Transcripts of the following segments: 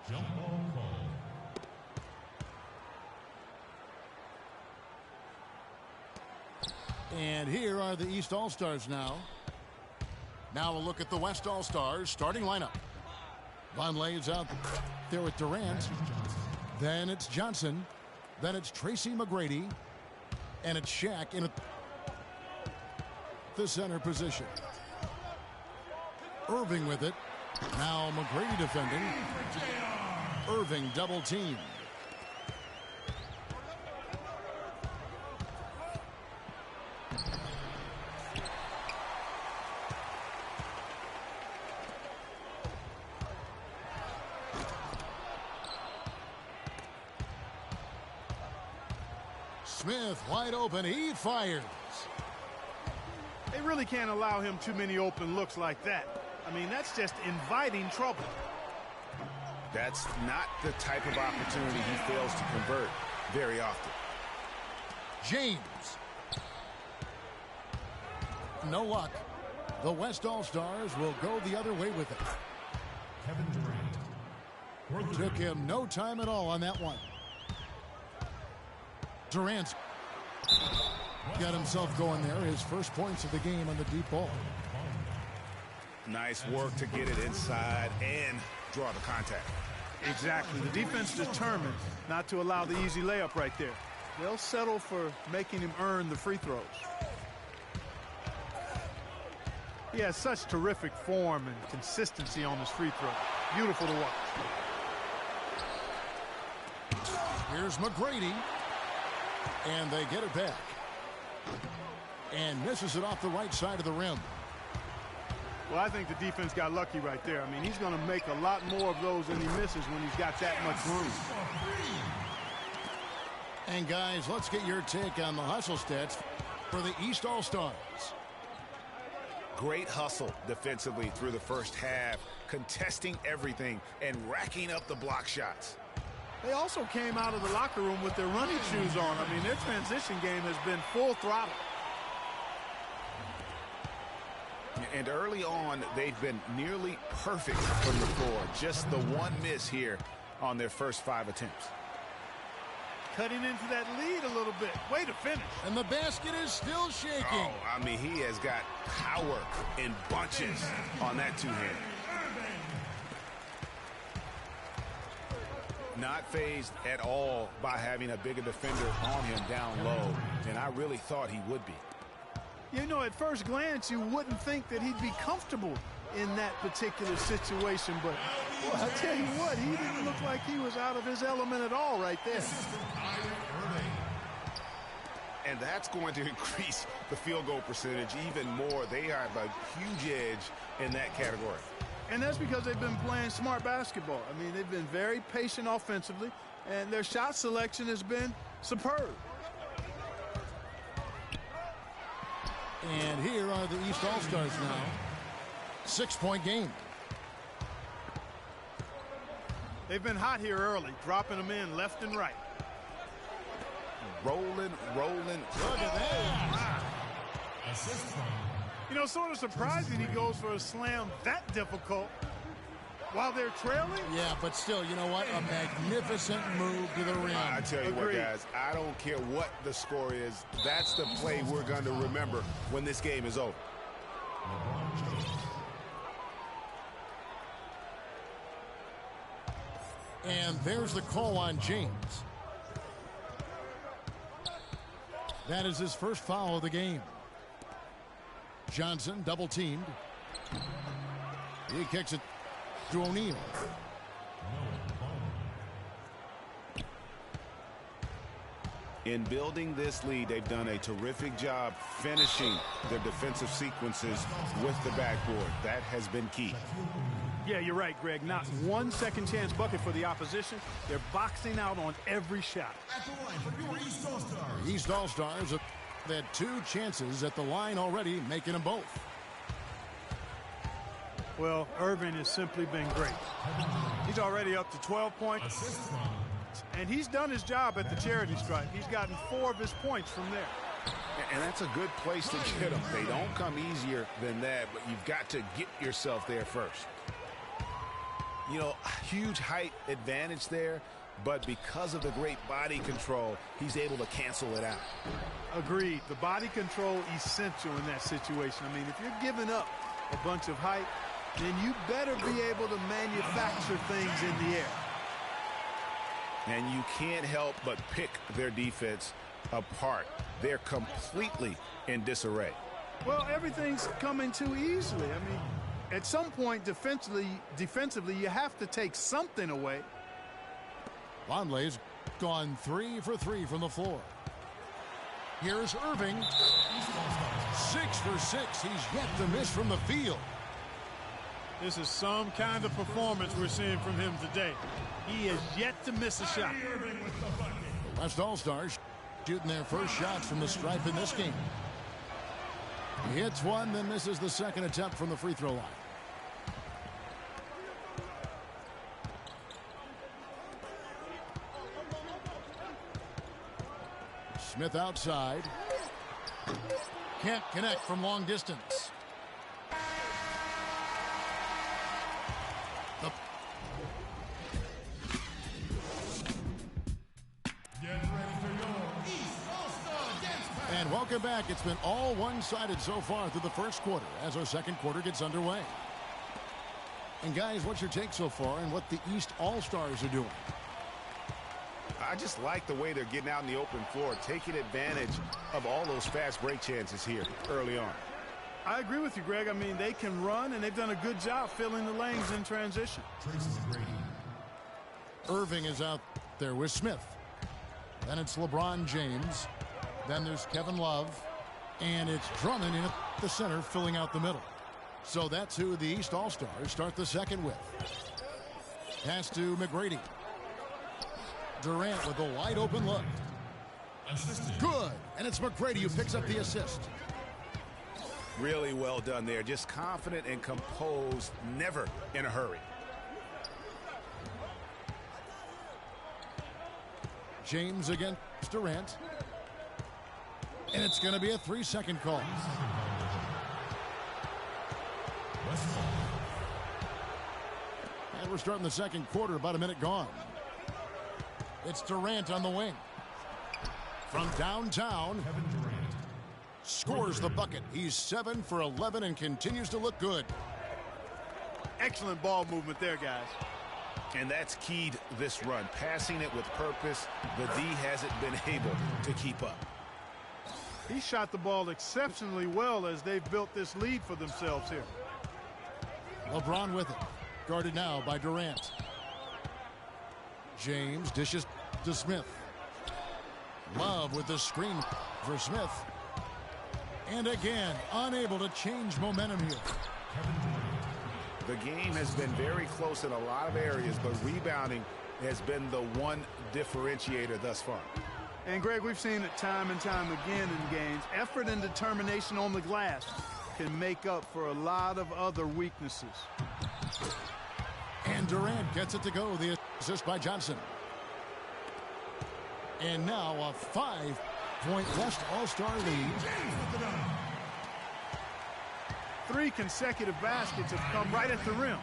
Jump ball call. And here are the East All-Stars now. Now a look at the West All-Stars starting lineup. Vonleh's out there with Durant. Then it's Johnson. Then it's Tracy McGrady. And it's Shaq in the center position. Irving with it. Now McGrady defending. Irving double team. Smith wide open. He fires. They really can't allow him too many open looks like that. I mean, that's just inviting trouble. That's not the type of opportunity he fails to convert very often. James. No luck. The West All-Stars will go the other way with it. Kevin Durant. Took him no time at all on that one. Durant's got himself going there. His first points of the game on the deep ball. Nice work to get it inside and draw the contact. Exactly. The defense determined not to allow the easy layup right there. They'll settle for making him earn the free throws. He has such terrific form and consistency on his free throw. Beautiful to watch. Here's McGrady. And they get it back. And misses it off the right side of the rim. Well, I think the defense got lucky right there. I mean, he's going to make a lot more of those than he misses when he's got that much room. And, guys, let's get your take on the hustle stats for the East All-Stars. Great hustle defensively through the first half, contesting everything and racking up the block shots. They also came out of the locker room with their running shoes on. I mean, their transition game has been full throttle. And early on, they've been nearly perfect from the floor. Just the one miss here on their first 5 attempts. Cutting into that lead a little bit. Way to finish. And the basket is still shaking. Oh, I mean, he has got power in bunches on that two-hand. Not fazed at all by having a bigger defender on him down low, and I really thought he would be. You know, at first glance, you wouldn't think that he'd be comfortable in that particular situation, but well, I tell you what, he didn't look like he was out of his element at all right there. And that's going to increase the field goal percentage even more. They have a huge edge in that category. And that's because they've been playing smart basketball. I mean, they've been very patient offensively, and their shot selection has been superb. And here are the East All-Stars now. 6-point game. They've been hot here early, dropping them in left and right. Rolling. Look at that. Assist from. You know, sort of surprising he goes for a slam that difficult while they're trailing. Yeah, but still, you know what? A magnificent move to the rim. I tell you what, guys, I don't care what the score is. That's the play we're going to remember when this game is over. LeBron James. And there's the call on James. That is his first foul of the game. Johnson double teamed. He kicks it to O'Neal. In building this lead, they've done a terrific job finishing their defensive sequences with the backboard. That has been key. Yeah, you're right, Greg. Not one second chance bucket for the opposition. They're boxing out on every shot. At the line for your East All-Stars. The East All-Stars have had 2 chances at the line already, making them both. Well, Irving has simply been great. He's already up to 12 points. Assist from. And he's done his job at the charity stripe. He's gotten 4 of his points from there. And that's a good place to get them. They don't come easier than that, but you've got to get yourself there first. You know, huge height advantage there, but because of the great body control, he's able to cancel it out. Agreed. The body control essential in that situation. I mean, if you're giving up a bunch of height, then you better be able to manufacture things in the air. And you can't help but pick their defense apart. They're completely in disarray. Well, everything's coming too easily. I mean, at some point defensively, you have to take something away. Vonleh's gone 3 for 3 from the floor. Here's Irving. 6 for 6. He's yet to miss from the field. This is some kind of performance we're seeing from him today. He has yet to miss a shot. The West All-Stars shooting their first shots from the stripe in this game. He hits one, then misses the second attempt from the free throw line. Smith outside. Can't connect from long distance. And welcome back. It's been all one-sided so far through the first quarter as our second quarter gets underway. And guys, what's your take so far on what the East All-Stars are doing? I just like the way they're getting out in the open floor, taking advantage of all those fast break chances here early on. I agree with you, Greg. I mean, they can run, and they've done a good job filling the lanes in transition. Irving is out there with Smith. Then it's LeBron James. Then there's Kevin Love. And it's Drummond in at the center, filling out the middle. So that's who the East All-Stars start the second with. Pass to McGrady. Durant with a wide open look. Good. And it's McGrady who picks up the assist. Really well done there. Just confident and composed, never in a hurry. James against Durant. And it's going to be a 3-second call. And we're starting the second quarter, about a minute gone. It's Durant on the wing. From downtown, scores the bucket. He's 7 for 11 and continues to look good. Excellent ball movement there, guys. And that's keyed this run. Passing it with purpose. The D hasn't been able to keep up. He shot the ball exceptionally well as they've built this lead for themselves here. LeBron with it. Guarded now by Durant. James dishes to Smith. Love with the screen for Smith. And again, unable to change momentum here. The game has been very close in a lot of areas, but rebounding has been the one differentiator thus far. And, Greg, we've seen it time and time again in games. Effort and determination on the glass can make up for a lot of other weaknesses. And Durant gets it to go. The assist by Johnson. And now a 5-point West All-Star lead. 3 consecutive baskets have come right at the rim.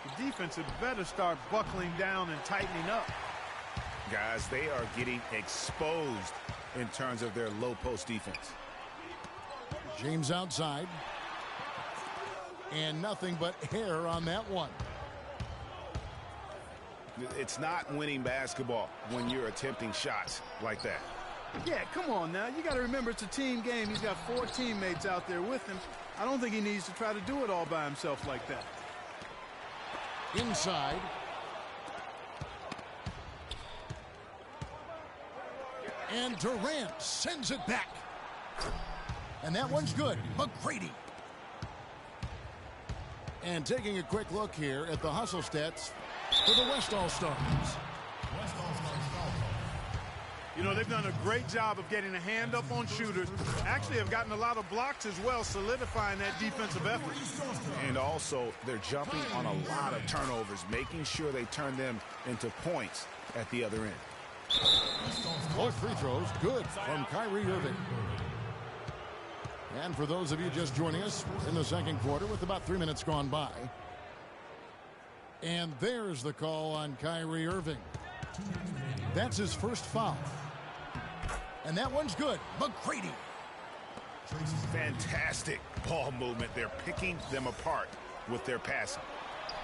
The defense had better start buckling down and tightening up. Guys, they are getting exposed in terms of their low post defense. James outside. And nothing but hair on that one. It's not winning basketball when you're attempting shots like that. Yeah, come on now. You got to remember it's a team game. He's got 4 teammates out there with him. I don't think he needs to try to do it all by himself like that. Inside. And Durant sends it back. And that one's good. McGrady. And taking a quick look here at the hustle stats for the West All-Stars. You know, they've done a great job of getting a hand up on shooters. Actually have gotten a lot of blocks as well, solidifying that defensive effort. And also, they're jumping on a lot of turnovers, making sure they turn them into points at the other end. Both free throws good from Kyrie Irving. And for those of you just joining us in the second quarter with about 3 minutes gone by, And there's the call on Kyrie Irving. That's his first foul. And that one's good. McGrady. Fantastic ball movement. They're picking them apart with their passing.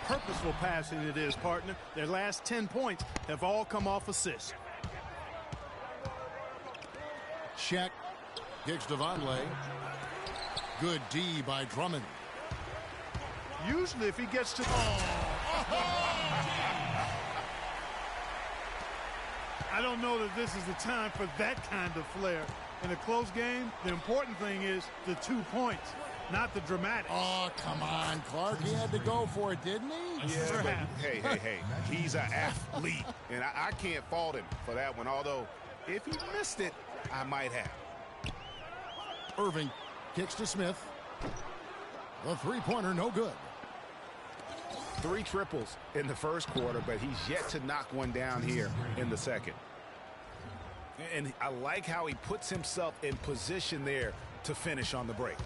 Purposeful passing it is, partner. Their last 10 points have all come off assists. Shaq kicks to Vonleh. Good D by Drummond. Usually if he gets to... I don't know that this is the time for that kind of flair. In a close game, the important thing is the 2 points, not the dramatics. Oh, come on, Clark. He had to go for it, didn't he? Yeah, but hey. He's an athlete, and I can't fault him for that one. Although, if he missed it, I might have. Irving kicks to Smith. The three-pointer, no good. 3 triples in the first quarter, but he's yet to knock one down here in the second. And I like how he puts himself in position there to finish on the break.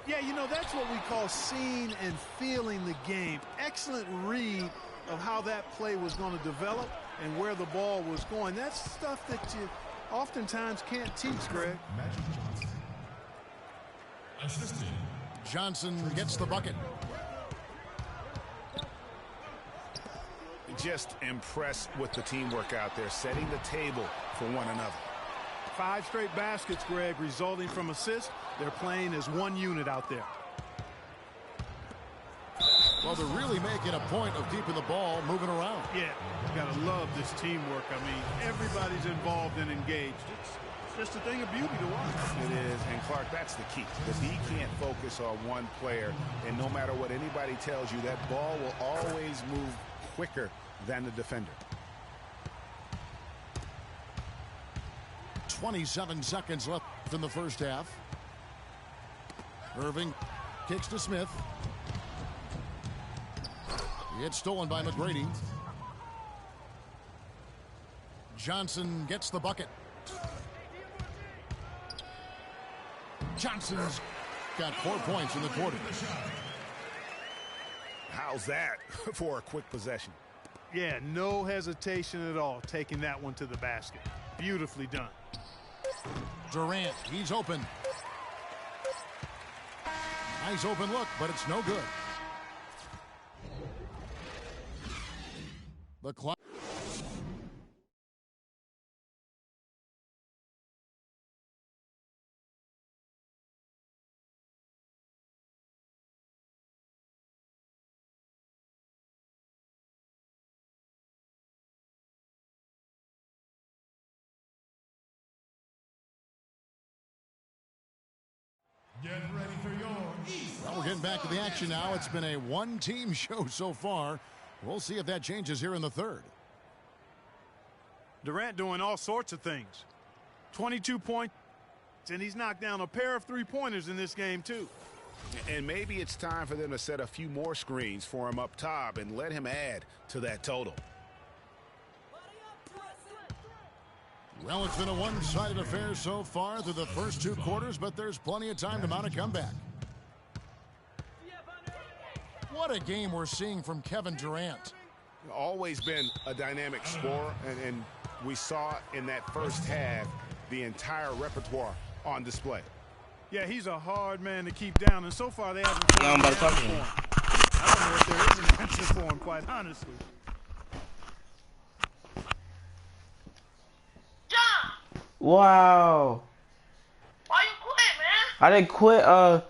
Yeah, you know, that's what we call seeing and feeling the game. Excellent read of how that play was going to develop and where the ball was going. That's stuff that you oftentimes can't teach, Greg. Magic Johnson. Assistant. Johnson gets the bucket. Just impressed with the teamwork out there, setting the table for one another. 5 straight baskets, Greg, resulting from assists. They're playing as one unit out there. Well, they're really making a point of keeping the ball moving around. Yeah, you gotta love this teamwork. I mean, everybody's involved and engaged. It's just a thing of beauty to watch. It is, and Clark, that's the key. The D can't focus on one player, and no matter what anybody tells you, that ball will always move quicker than the defender. 27 seconds left in the first half. Irving kicks to Smith. It's stolen by McGrady. Johnson gets the bucket. Johnson's got 4 points in the quarter. How's that for a quick possession? Yeah, no hesitation at all taking that one to the basket. Beautifully done. Durant, he's open. Nice open look, but it's no good. The clock. Get ready for your East. Well, we're getting back to the action now. It's been a one-team show so far. We'll see if that changes here in the third. Durant doing all sorts of things. 22 points, and he's knocked down a pair of three-pointers in this game, too. And maybe it's time for them to set a few more screens for him up top and let him add to that total. Well, it's been a one-sided affair so far through the first 2 quarters, but there's plenty of time to mount a comeback. What a game we're seeing from Kevin Durant. Always been a dynamic scorer, and we saw in that first half the entire repertoire on display. Yeah, he's a hard man to keep down, and so far they haven't found an answer for him. I don't know if there is an answer for him, quite honestly. Wow. Why you quit, man? I didn't quit.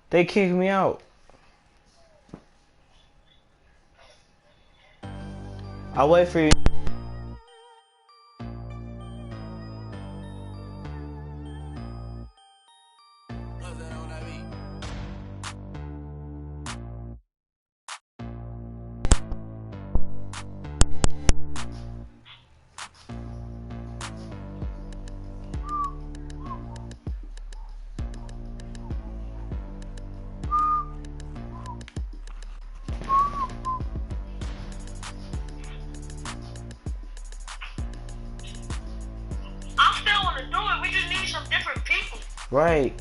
They kicked me out. I'll wait for you. Right.